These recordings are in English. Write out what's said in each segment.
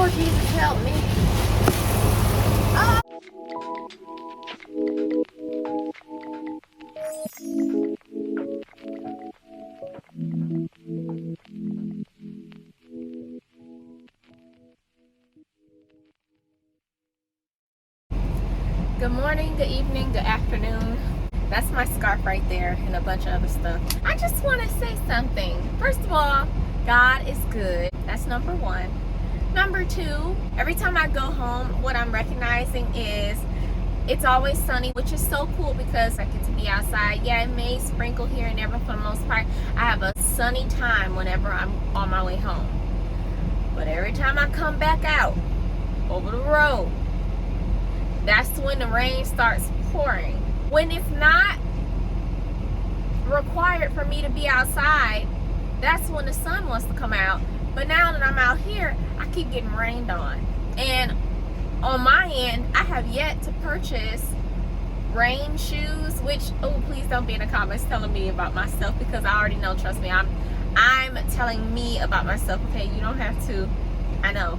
Oh, Jesus, help me. Oh. Good morning, good evening, good afternoon. That's my scarf right there and a bunch of other stuff. I just want to say something. First of all, God is good. That's number one. Number two, every time I go home, what I'm recognizing is it's always sunny, which is so cool because I get to be outside. Yeah, it may sprinkle here and there, but for the most part, I have a sunny time whenever I'm on my way home. But every time I come back out over the road, that's when the rain starts pouring. When it's not required for me to be outside, that's when the sun wants to come out. But now that I'm out here, I keep getting rained on. And on my end, I have yet to purchase rain shoes, which, oh, please don't be in the comments telling me about myself, because I already know, trust me, I'm telling me about myself, okay? You don't have to. I know.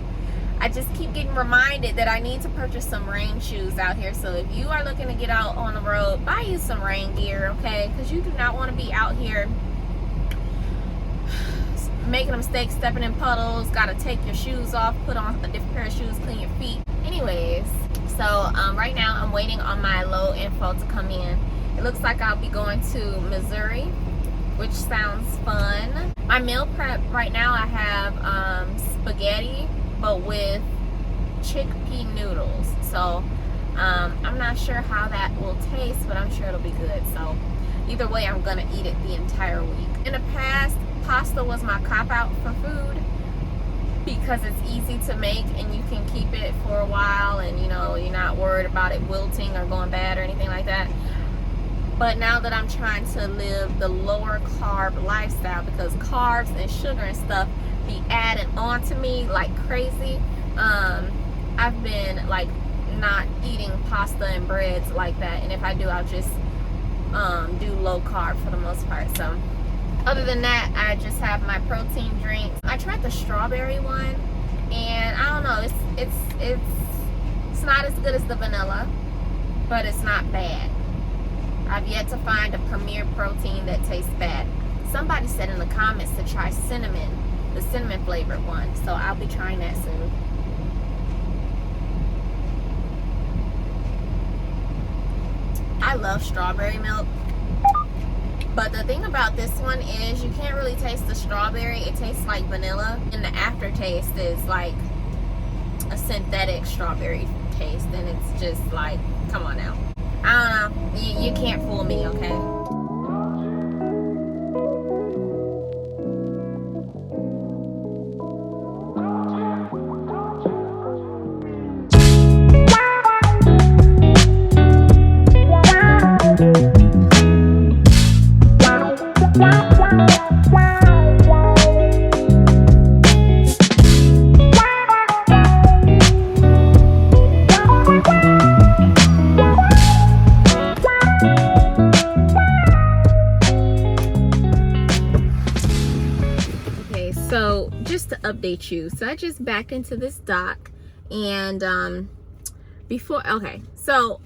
I just keep getting reminded that I need to purchase some rain shoes out here. So if you are looking to get out on the road, buy you some rain gear, okay? Because you do not want to be out here making a mistake, stepping in puddles, got to take your shoes off, put on a different pair of shoes, clean your feet. Anyways, so right now I'm waiting on my load info to come in. It looks like I'll be going to Missouri, which sounds fun. My meal prep right now, I have spaghetti, but with chickpea noodles. So I'm not sure how that will taste, but I'm sure it'll be good. So either way, I'm gonna eat it the entire week. In the past, pasta was my cop-out for food because it's easy to make and you can keep it for a while, and you know, you're not worried about it wilting or going bad or anything like that. But now that I'm trying to live the lower carb lifestyle, because carbs and sugar and stuff be added on to me like crazy, I've been like not eating pasta and breads like that, and if I do, I'll just do low carb for the most part. So other than that, I just have my protein drinks. I tried the strawberry one, and I don't know, it's not as good as the vanilla, but it's not bad. I've yet to find a Premier protein that tastes bad. Somebody said in the comments to try cinnamon, the cinnamon flavored one, so I'll be trying that soon. I love strawberry milk, but the thing about this one is you can't really taste the strawberry. It tastes like vanilla, and the aftertaste is like a synthetic strawberry taste, and it's just like, come on now. I don't know, you can't fool me, okay? So just to update you, so I just backed into this dock, and so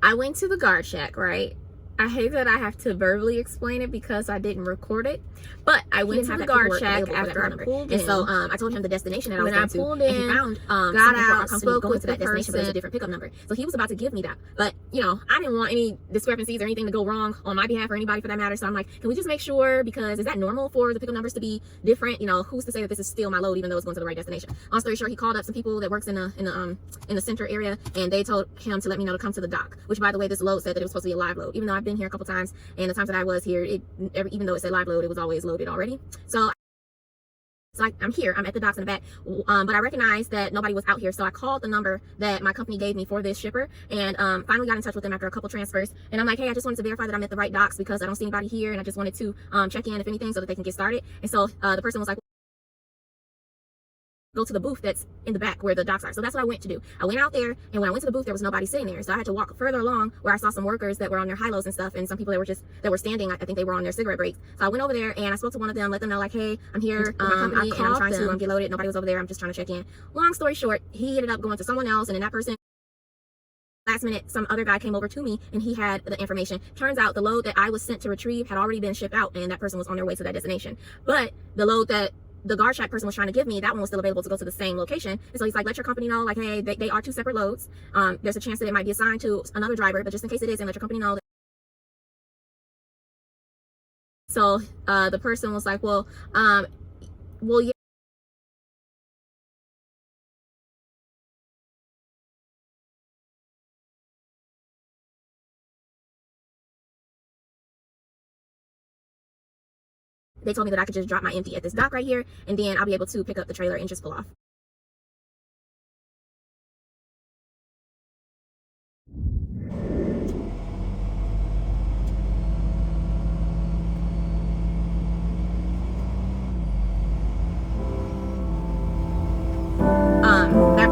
I went to the guard shack, right? I hate that I have to verbally explain it because I didn't record it, but I went to the guard shack after I pulled in. And so I told him the destination that I was going to. When I pulled in, and he found got out, spoke with the destination, but it was a different pickup number. So he was about to give me that, but you know, I didn't want any discrepancies or anything to go wrong on my behalf or anybody for that matter. So I'm like, can we just make sure, because is that normal for the pickup numbers to be different? You know, who's to say that this is still my load even though it's going to the right destination? Long story short, he called up some people that works in the center area, and they told him to let me know to come to the dock. Which, by the way, this load said that it was supposed to be a live load, even though I've been here a couple times. And the times that I was here, even though it said live load, it was always loaded already. So I'm here, I'm at the docks in the back, but I recognized that nobody was out here, so I called the number that my company gave me for this shipper, and finally got in touch with them after a couple transfers. And I'm like, hey, I just wanted to verify that I'm at the right docks because I don't see anybody here, and I just wanted to check in if anything so that they can get started. And so the person was like, go to the booth that's in the back where the docks are. So that's what I went to do. I went out there, and when I went to the booth, there was nobody sitting there. So I had to walk further along where I saw some workers that were on their high-lows and stuff, and some people that were standing. I think they were on their cigarette breaks. So I went over there and I spoke to one of them, let them know like, hey, I'm here with my company and I'm trying to get loaded. Nobody was over there. I'm just trying to check in. Long story short, he ended up going to someone else, and then that person, last minute, some other guy came over to me and he had the information. Turns out the load that I was sent to retrieve had already been shipped out, and that person was on their way to that destination. But the load that the guard shack person was trying to give me, that one was still available to go to the same location. And so he's like, let your company know, like, hey, they are two separate loads. There's a chance that it might be assigned to another driver, but just in case it is, and let your company know. So the person was like, well, yeah. They told me that I could just drop my empty at this dock right here, and then I'll be able to pick up the trailer and just pull off. That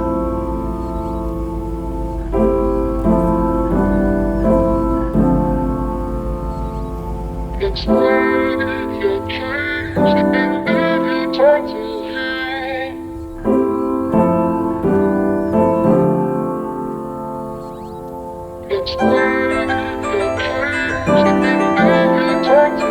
it's like you changed and every time to it's like you changed and every time to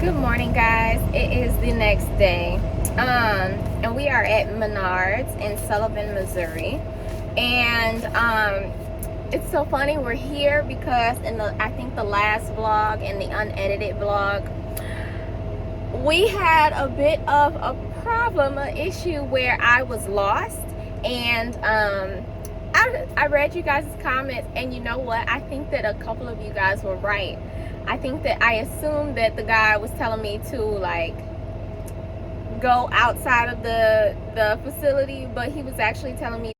Good morning, guys. It is the next day, and we are at Menards in Sullivan, Missouri. And it's so funny, we're here because I think the last vlog and the unedited vlog, we had a bit of a problem, an issue where I was lost. And I read you guys' comments, and you know what? I think that a couple of you guys were right. I think that I assumed that the guy was telling me to like go outside of the facility, but he was actually telling me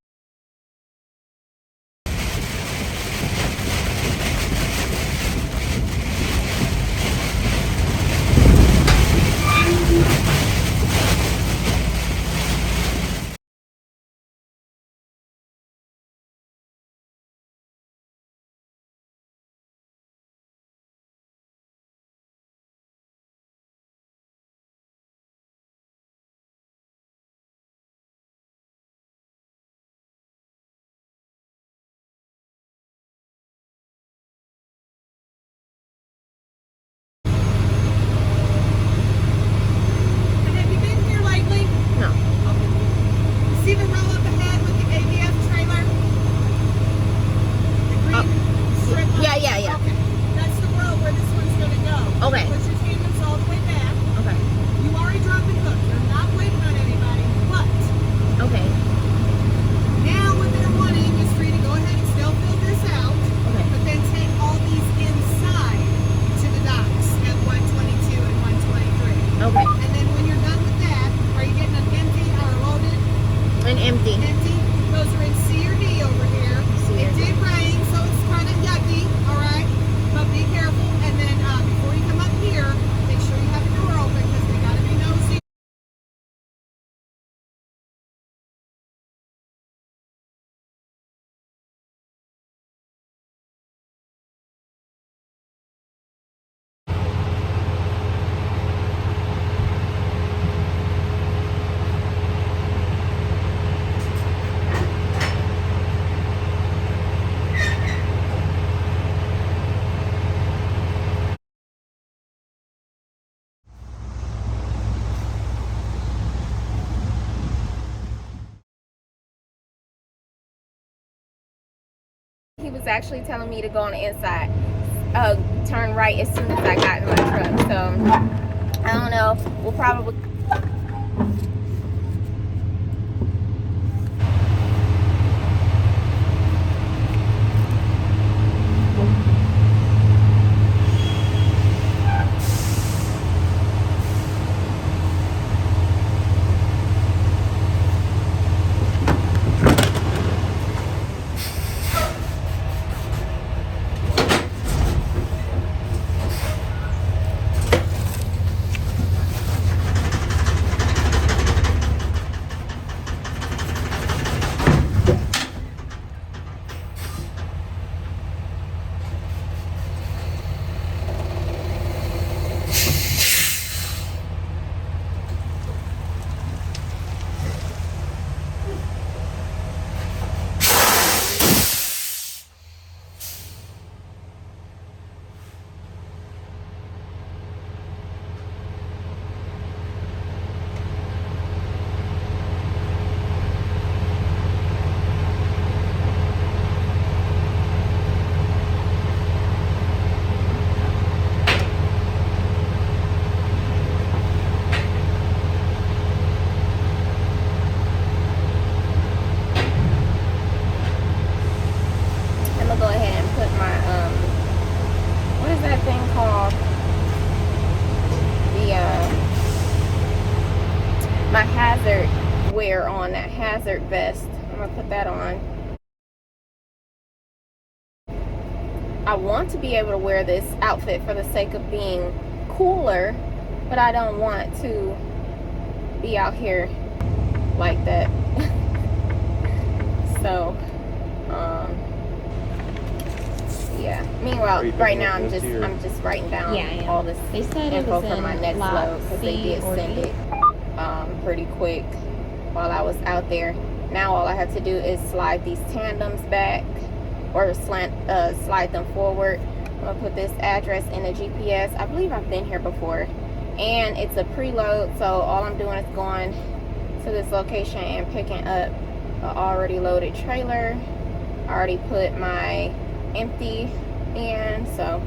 was actually telling me to go on the inside, turn right as soon as I got in my truck. So I don't know. We'll probably. Go ahead and put my what is that thing called, the my hazard wear on, that hazard vest. I'm gonna put that on. I want to be able to wear this outfit for the sake of being cooler, but I don't want to be out here like that. So yeah. Meanwhile, right now I'm just writing down all this info for my next load, because they did send it pretty quick while I was out there. Now all I have to do is slide these tandems back, or slide them forward. I'm gonna put this address in the GPS. I believe I've been here before, and it's a preload, so all I'm doing is going to this location and picking up an already loaded trailer. I already put my empty in, so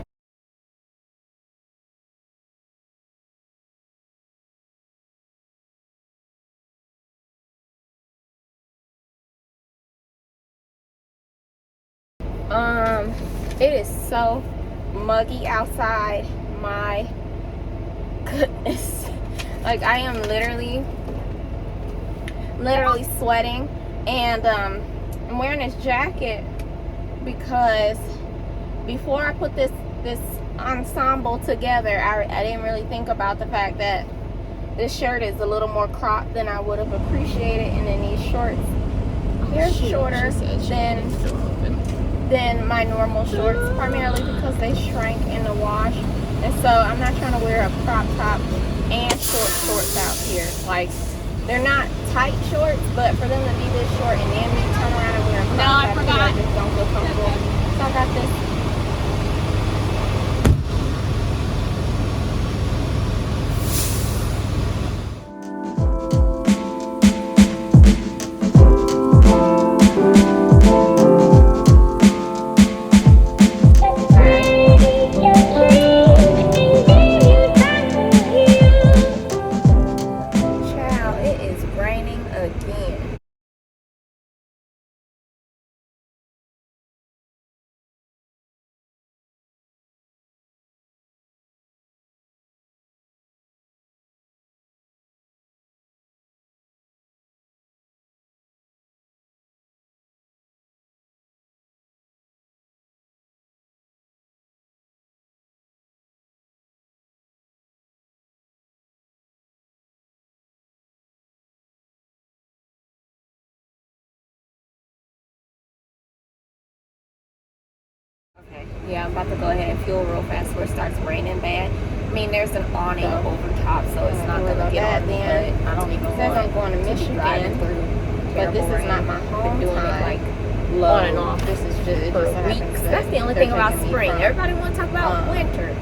it is so muggy outside. My goodness, like I am literally sweating, and I'm wearing this jacket because before I put this ensemble together, I didn't really think about the fact that this shirt is a little more cropped than I would have appreciated, and then these shorts, they're shorter than my normal shorts, primarily because they shrank in the wash. And so I'm not trying to wear a crop top and shorts out here. Like, they're not tight shorts, but for them to be this short and then me turn around and wear a crop top, I just don't feel comfortable. So I got this. Okay, yeah, I'm about to go ahead and fuel real fast before it starts raining bad. I mean, there's an awning over top, so it's not going to get on me, but I don't even want I'm going to Michigan, but this is not my home doing it like on and off. This is just for weeks. That's the only thing about spring. Everybody want to talk about winter.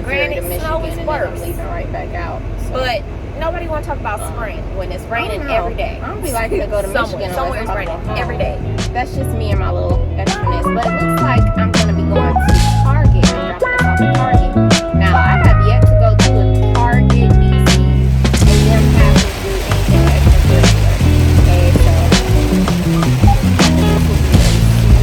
Granted, snow is worse. I'm leaving right back out. So. But nobody want to talk about spring when it's raining every day. I don't be like to go to Michigan. Somewhere it's raining every day. That's just me and my little extraness. But it looks like I'm gonna be going to Target and dropping this off at Target. Now I have yet to go to a Target DC and them have to do anything extracurricular. Okay, so this will be a smooth load.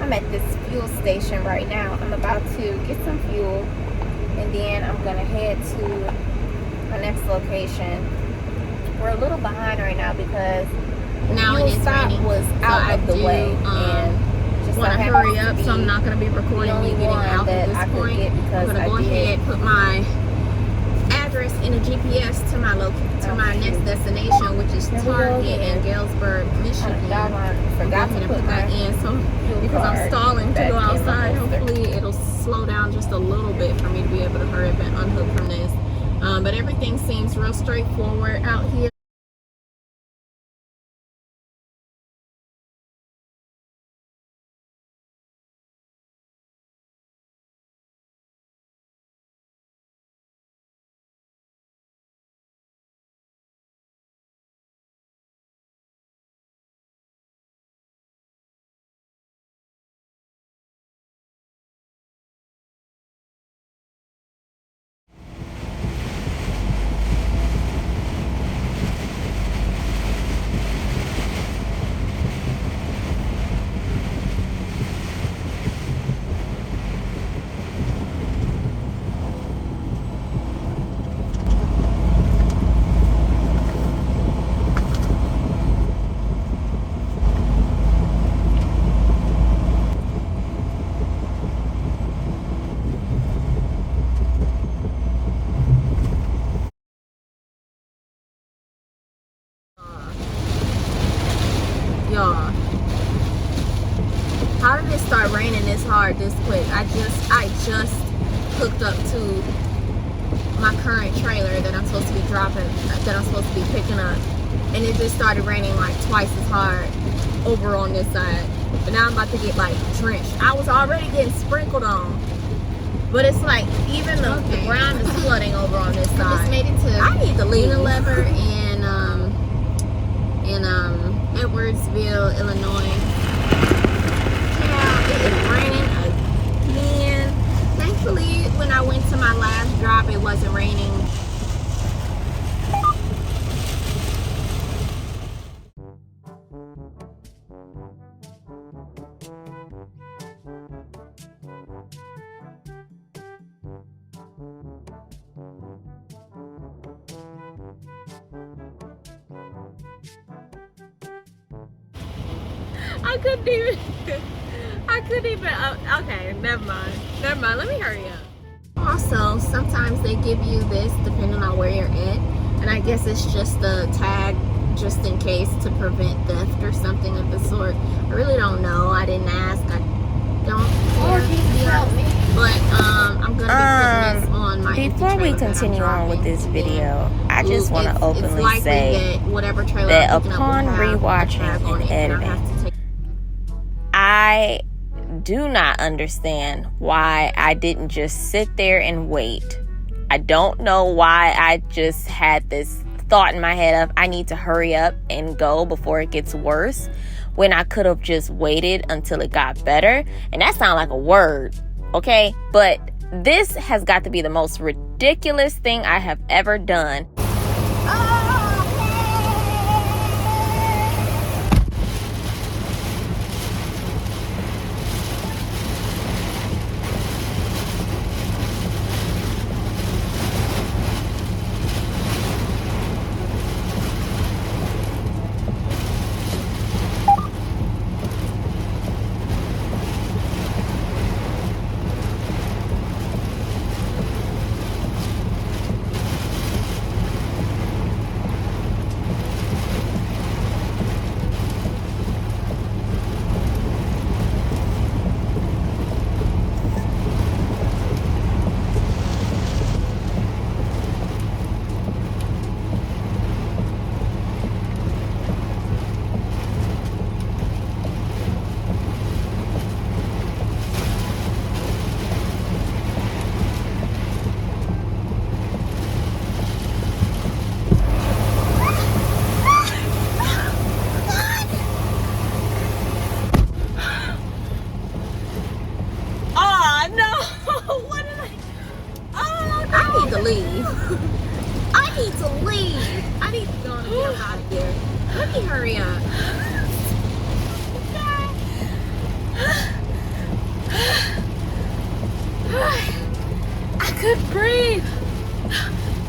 I'm at this fuel station right now. I'm about to get some fuel and then I'm gonna head to my next location. We're a little behind right now because the fuel stop was out of the way and just want to hurry up, so I'm not going to be recording me getting out at this point. I'm going to go ahead and put my address in a GPS to my next destination, which is Target in Galesburg, Michigan. Forgot to put that in, so because I'm stalling to go outside, hopefully it'll slow down just a little bit for me to be able to hurry up and unhook from this. But everything seems real straightforward out here. Y'all, how did it start raining this hard this quick? I just hooked up to my current trailer that I'm supposed to be dropping, that I'm supposed to be picking up, and it just started raining like twice as hard over on this side. But now I'm about to get like drenched. I was already getting sprinkled on, but it's like even the ground is flooding over on this side. I just made it to I need to leave Unilever in Edwardsville, Illinois. Yeah, it is raining again. Thankfully, when I went to my last drop, it wasn't raining. I couldn't even, okay, never mind, let me hurry up. Also, sometimes they give you this depending on where you're at, and I guess it's just a tag just in case to prevent theft or something of the sort. I really don't know, I didn't ask, I don't care, but I'm gonna be putting this on my before we continue on with this video, I just want to openly say that upon rewatching and editing, I do not understand why I didn't just sit there and wait. I don't know why I just had this thought in my head of I need to hurry up and go before it gets worse, when I could have just waited until it got better. And that sounds like a word, okay? But this has got to be the most ridiculous thing I have ever done. leave. I need to leave. I need to go and get up out of here. Let me hurry up. I couldn't breathe.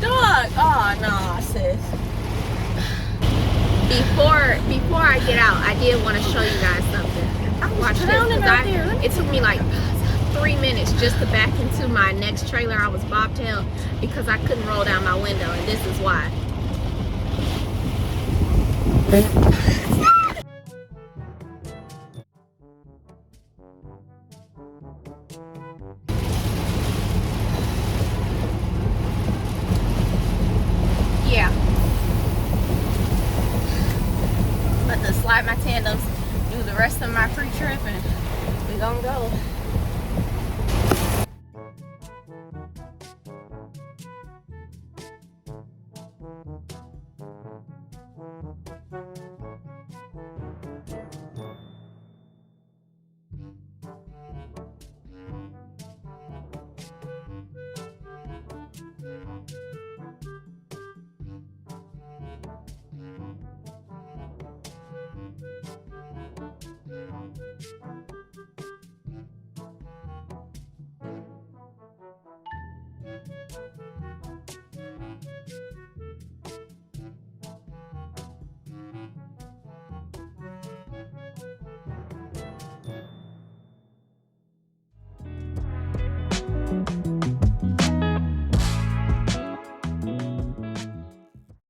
Dog. Oh no, sis. Before I get out, I did want to show you guys something. Watch this. 'Cause it took me like 3 minutes just to back into my next trailer. I was bobtailed because I couldn't roll down my window, and this is why. Yeah. But to slide my tandems, do the rest of my pre-trip, and we gonna go.